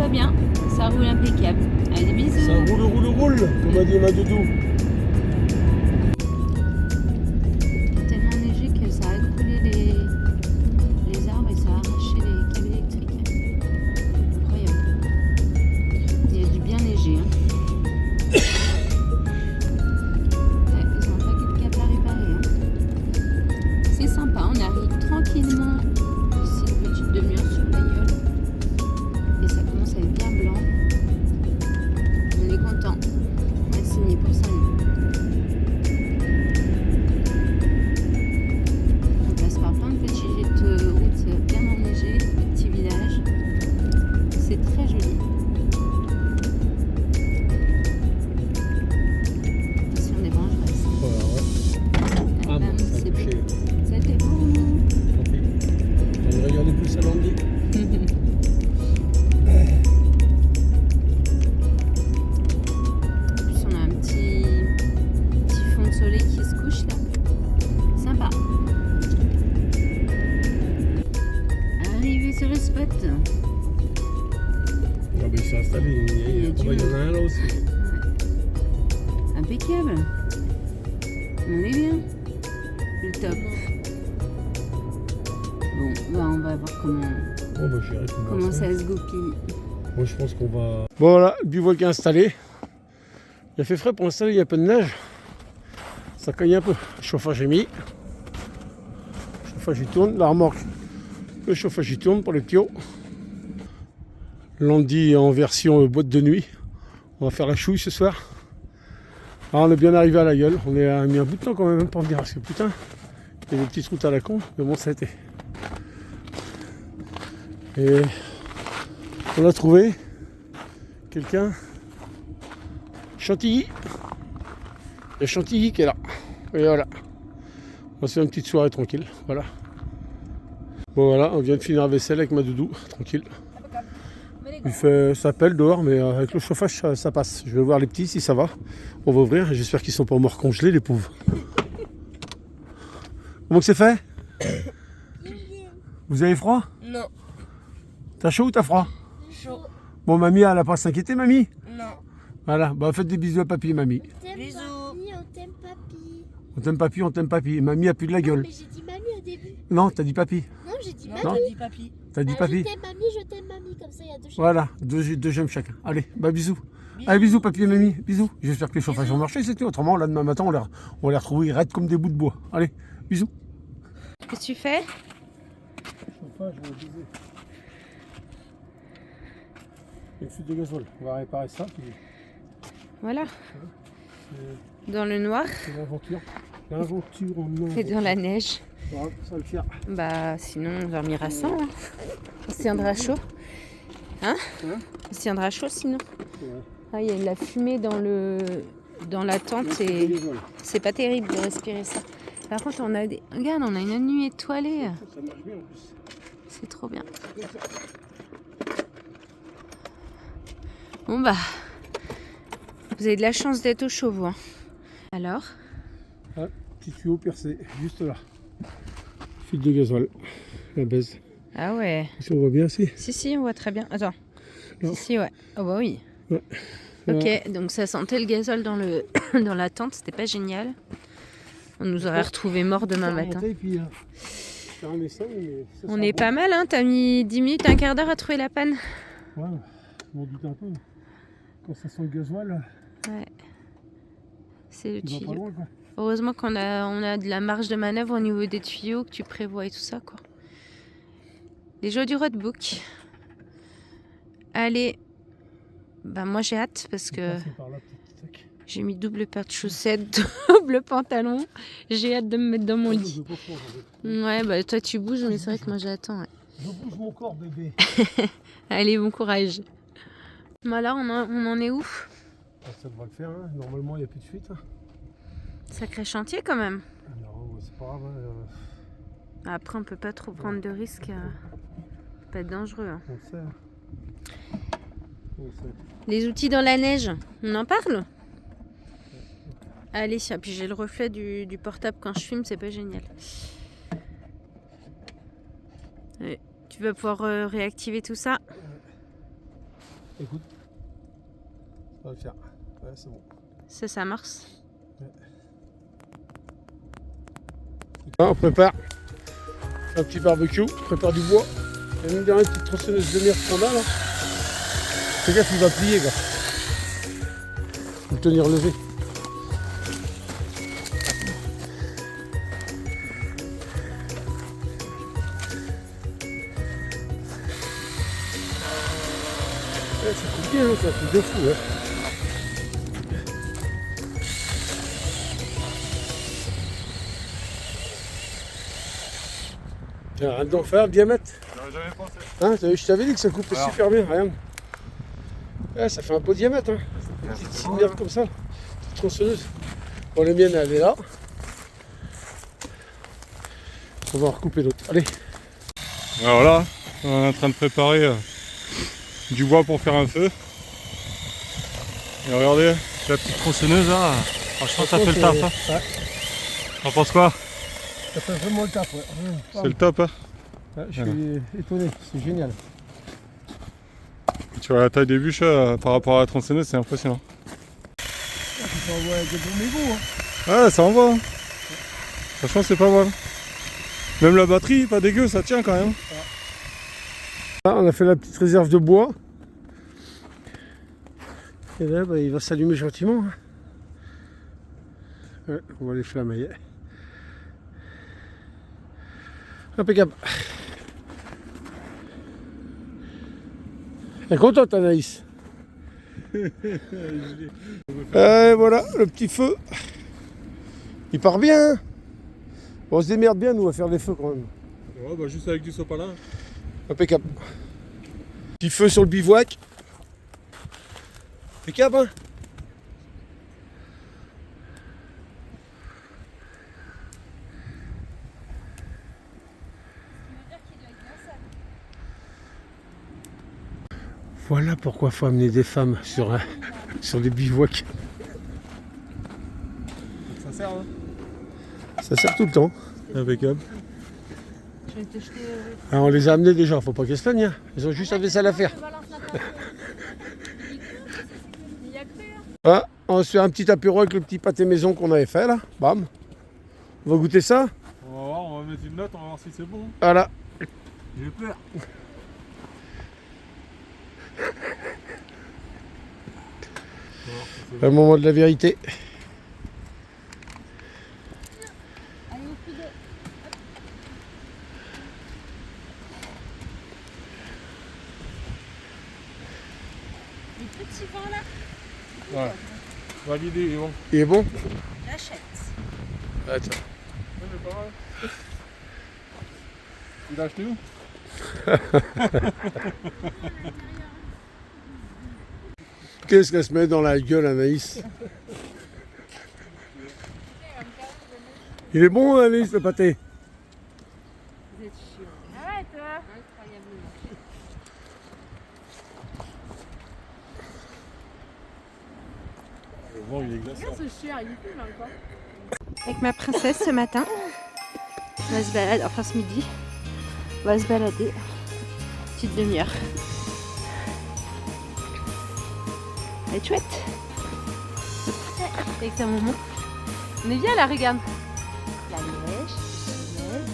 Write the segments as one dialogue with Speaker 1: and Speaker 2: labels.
Speaker 1: va bien, ça roule impeccable. Allez, bisous.
Speaker 2: Ça roule, comme a dit ma doudou.
Speaker 1: Il a tellement neigé que ça a écroulé les arbres et ça a arraché les câbles électriques. Incroyable. Il y a du bien neigé. Hein. Ouais, ils ont un paquet de câbles à réparer. Hein. C'est sympa, on arrive tranquillement d'ici une petite demi-heure sur la gueule. Et ça commence à être bien blanc. On est content. On a signé pour ça. On passe par plein de petites routes bien enneigées, de petits villages. C'est très joli. Si on débranche,
Speaker 2: Voilà, ouais. Ah bon, ça a
Speaker 1: c'est
Speaker 2: touché.
Speaker 1: beau. C'était pour nous.
Speaker 2: Tant pis. On va regarder plus à l'Andy.
Speaker 1: En plus, on a un petit fond de soleil qui se couche là. Sympa. Arrivé sur le spot.
Speaker 2: Ah ben il s'est installé, il y en a un là aussi.
Speaker 1: Impeccable. On est bien. Le top. Bon, bah on va voir
Speaker 2: Bon bah j'irai tout
Speaker 1: comment ça se goupille.
Speaker 2: Moi je pense qu'on va... Bon voilà, le bivouac est installé. Il a fait frais pour installer, il y a un peu de neige. Ça cogne un peu. Le chauffage est mis. Le chauffage il tourne, la remorque. Le chauffage il tourne pour les tuyaux. L'Andy en version boîte de nuit. On va faire la chouille ce soir. Alors on est bien arrivé à la gueule. On a mis un bout de temps quand même pour venir parce que putain, il y a des petites routes à la con, mais bon ça a été. Et on a trouvé quelqu'un. Chantilly. Il y a Chantilly qui est là. Et voilà. On va se faire une petite soirée tranquille. Voilà. Bon voilà, on vient de finir la vaisselle avec ma doudou. Tranquille. Il fait, ça pèle dehors, mais avec le chauffage, ça passe. Je vais voir les petits si ça va. On va ouvrir et j'espère qu'ils sont pas morts congelés, les pauvres. Comment que c'est fait? Vous avez froid?
Speaker 3: Non.
Speaker 2: T'as chaud ou t'as froid?
Speaker 3: Chaud.
Speaker 2: Bon, mamie, elle a pas à s'inquiéter, mamie?
Speaker 3: Non.
Speaker 2: Voilà, bah faites des bisous à papy et mamie.
Speaker 3: Bisous.
Speaker 4: On t'aime papy.
Speaker 2: On t'aime papy, on t'aime papy. Mamie a plus de la gueule.
Speaker 4: Mais j'ai dit mamie au début.
Speaker 2: Non, t'as dit papy.
Speaker 4: Non, j'ai dit
Speaker 3: Non,
Speaker 4: mamie.
Speaker 3: j'ai dit papy.
Speaker 2: T'as dit papy.
Speaker 4: Je t'aime mamie, comme ça il y a deux choses.
Speaker 2: Voilà, deux j'aime chacun. Allez, bah bisous. Allez, bisous papy et mamie, bisous. J'espère que les chauffages vont marcher, c'est tout. Autrement, là demain matin, on les retrouve raides comme des bouts de bois. Allez, bisous.
Speaker 1: Qu'est-ce que tu fais?
Speaker 2: Chauffage, on va viser. Une fuite de gazole, on va réparer ça. Puis
Speaker 1: Voilà. Dans le noir
Speaker 2: c'est l'aventure. L'aventure en or.
Speaker 1: et dans la neige.
Speaker 2: Voilà, ça va le faire.
Speaker 1: Bah sinon on dormira sans. Hein. On se tiendra chaud. Hein? On se tiendra chaud sinon.
Speaker 2: Ouais.
Speaker 1: Ah, il y a de la fumée dans la tente et c'est pas terrible de respirer ça. Par contre regarde, on a une nuit étoilée.
Speaker 2: Ça marche bien en plus.
Speaker 1: C'est trop bien. Bon bah, vous avez de la chance d'être au chaud vous. Hein. Alors?
Speaker 2: Ah, petit tuyau percé, juste là. Fuite de gasoil, la baise.
Speaker 1: Ah ouais.
Speaker 2: Si on voit bien ici.
Speaker 1: Si, on voit très bien. Attends.
Speaker 2: Non.
Speaker 1: Si, ouais. Oh bah oui.
Speaker 2: Ouais.
Speaker 1: Ok, donc ça sentait le gazole dans la tente, c'était pas génial. On nous aurait retrouvés morts demain matin. On est pas mal, hein. T'as mis 10 minutes, un quart d'heure à trouver la panne.
Speaker 2: Ouais, je m'en doute un peu. Quand ça sent le gasoil,
Speaker 1: Ouais. C'est le
Speaker 2: il va pas
Speaker 1: tuyau.
Speaker 2: loin quoi.
Speaker 1: Heureusement qu'on a de la marge de manœuvre au niveau des tuyaux que tu prévois et tout ça, quoi. Les joies du roadbook. Allez. Bah moi j'ai hâte parce que
Speaker 2: C'est par là, petit tac.
Speaker 1: j'ai mis double paire de chaussettes, double pantalon. J'ai hâte de me mettre dans mon lit.
Speaker 2: Je bouge mon corps,
Speaker 1: Ouais, bah toi tu bouges, mais c'est vrai que moi j'attends. Ouais.
Speaker 2: Je bouge mon corps, bébé.
Speaker 1: Allez, bon courage. Voilà, on en est où?
Speaker 2: Ça devrait le faire, hein. Normalement il n'y a plus de fuite. Hein.
Speaker 1: Sacré chantier quand même.
Speaker 2: Non, c'est pas grave. Hein.
Speaker 1: Après, on peut pas trop prendre de risques. Ça peut être dangereux. Hein.
Speaker 2: On le sait. On le sait.
Speaker 1: Les outils dans la neige, on en parle? Allez, puis j'ai le reflet du portable quand je filme, c'est pas génial. Allez, tu vas pouvoir réactiver tout ça.
Speaker 2: Écoute. Ça va le faire. Ouais, c'est bon.
Speaker 1: Ça marche.
Speaker 2: On prépare un petit barbecue, on prépare du bois. Il y a une petite tronçonneuse de merde qu'on a là. Fais gaffe, il va plier, gars. Faut le tenir levé. Ouais, ça coupe bien, hein, c'est un truc de fou. Hein. Tiens, arrête d'en faire le diamètre.
Speaker 3: J'aurais jamais pensé.
Speaker 2: Hein, je t'avais dit que ça coupait
Speaker 3: Alors.
Speaker 2: super bien, regarde. Ouais, ça fait un beau diamètre, hein. Une petite cimerie comme ça, petite tronçonneuse. Bon, la mienne, elle est là. On va en recouper l'autre. Allez.
Speaker 3: Alors là, on est en train de préparer du bois pour faire un feu. Et regardez, la petite tronçonneuse là, franchement ça fait le taf. Hein.
Speaker 2: Ouais,
Speaker 3: T'en penses quoi?
Speaker 2: ça fait vraiment le taf, ouais.
Speaker 3: C'est le top. Hein.
Speaker 2: Ouais, je suis étonné, c'est génial.
Speaker 3: Tu vois la taille des bûches par rapport à la tronçonneuse, c'est impressionnant.
Speaker 2: Tu peux envoyer des bons mégots, hein.
Speaker 3: Ouais, ça envoie. Hein. Franchement, c'est pas mal. Même la batterie, pas dégueu, ça tient quand même.
Speaker 2: Là, on a fait la petite réserve de bois. Et là, bah, il va s'allumer gentiment. Hein. Ouais, on va les flammer. Impeccable. Elle est contente, Anaïs. Et voilà, le petit feu. Il part bien. Hein. On se démerde bien, nous, à faire des feux quand même.
Speaker 3: Ouais, bah juste avec du sopalin.
Speaker 2: Impeccable. Petit feu sur le bivouac. Impeccable, hein. Voilà pourquoi il faut amener des femmes sur des bivouacs.
Speaker 3: Ça sert, hein.
Speaker 2: Ça sert tout le temps.
Speaker 3: Impeccable.
Speaker 1: Je vais te jeter.
Speaker 2: Alors, on les a amenés déjà, faut pas qu'elles se plaignent. Hein. Ils ont juste la vaisselle à faire. Ah, on se fait un petit apéro avec le petit pâté maison qu'on avait fait là. Bam. On va goûter ça.
Speaker 3: On va voir, on va mettre une note, on va voir si c'est bon.
Speaker 2: Voilà.
Speaker 3: J'ai peur.
Speaker 2: Le moment de la vérité.
Speaker 1: Le petit vent là,
Speaker 3: Ouais. Validé, il est bon.
Speaker 2: Il est bon.
Speaker 1: j'achète.
Speaker 2: Attends.
Speaker 3: Ouais, mais pas mal. Il a acheté où?
Speaker 2: Qu'est-ce qu'elle se met dans la gueule, Anaïs? Il est bon, Anaïs, le pâté?
Speaker 1: Vous êtes chiant. Ah ouais, toi. Incroyablement.
Speaker 3: Le vent, il est glacé.
Speaker 1: Ce chien, il fume encore. Avec ma princesse ce matin, on va se balader, enfin ce midi, on va se balader, petite demi-heure. Elle est chouette. Avec sa maman. On est bien là, regarde. La neige, le soleil.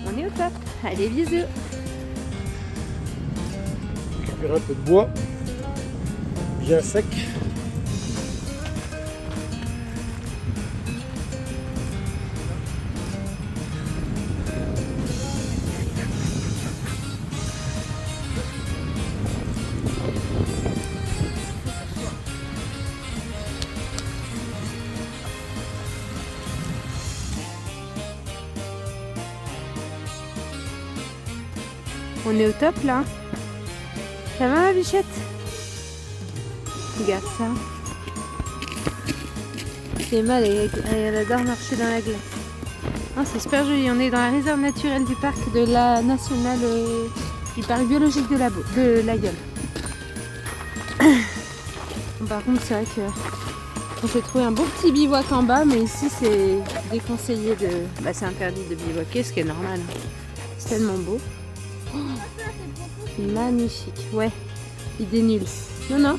Speaker 1: On est au top. Allez, bisous.
Speaker 2: Récupérer un peu de bois. Bien sec.
Speaker 1: On est au top là. Ça va ma bichette? Regarde ça. C'est mal, elle adore marcher dans la glace. Ah, c'est super joli. On est dans la réserve naturelle du parc de la nationale du parc biologique de la Gueule. Par contre, c'est vrai que on s'est trouvé un beau petit bivouac en bas, mais ici c'est déconseillé de. Bah, c'est interdit de bivouaquer, ce qui est normal. C'est tellement beau. Oh, magnifique, ouais. Idée nulle. Non, non.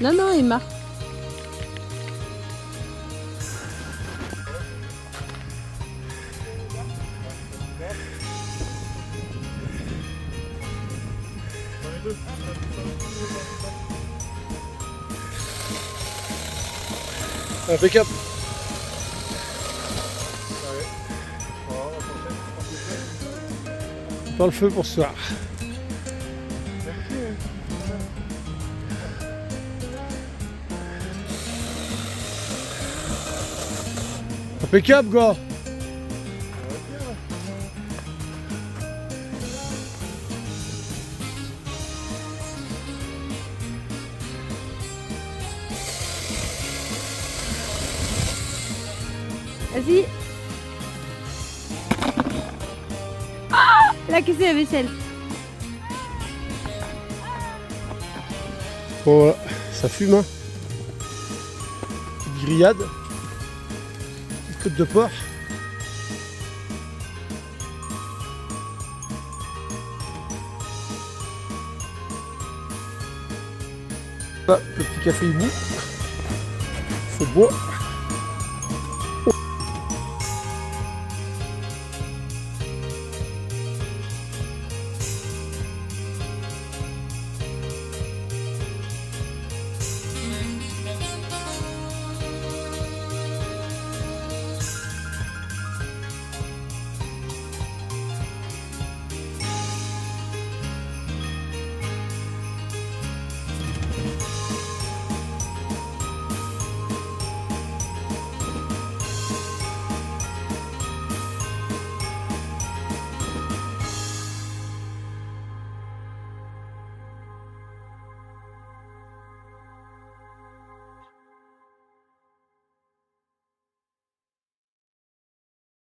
Speaker 1: Non, non, Emma.
Speaker 2: Impeccable. Pas le feu pour ce soir. Impeccable, gars.
Speaker 1: Vas-y. Ah, là, qu'est-ce que c'est la vaisselle?
Speaker 2: Bon, voilà, ça fume, hein. Petite grillade. Petite côte de porc. Là, le petit café hibou. C'est beau.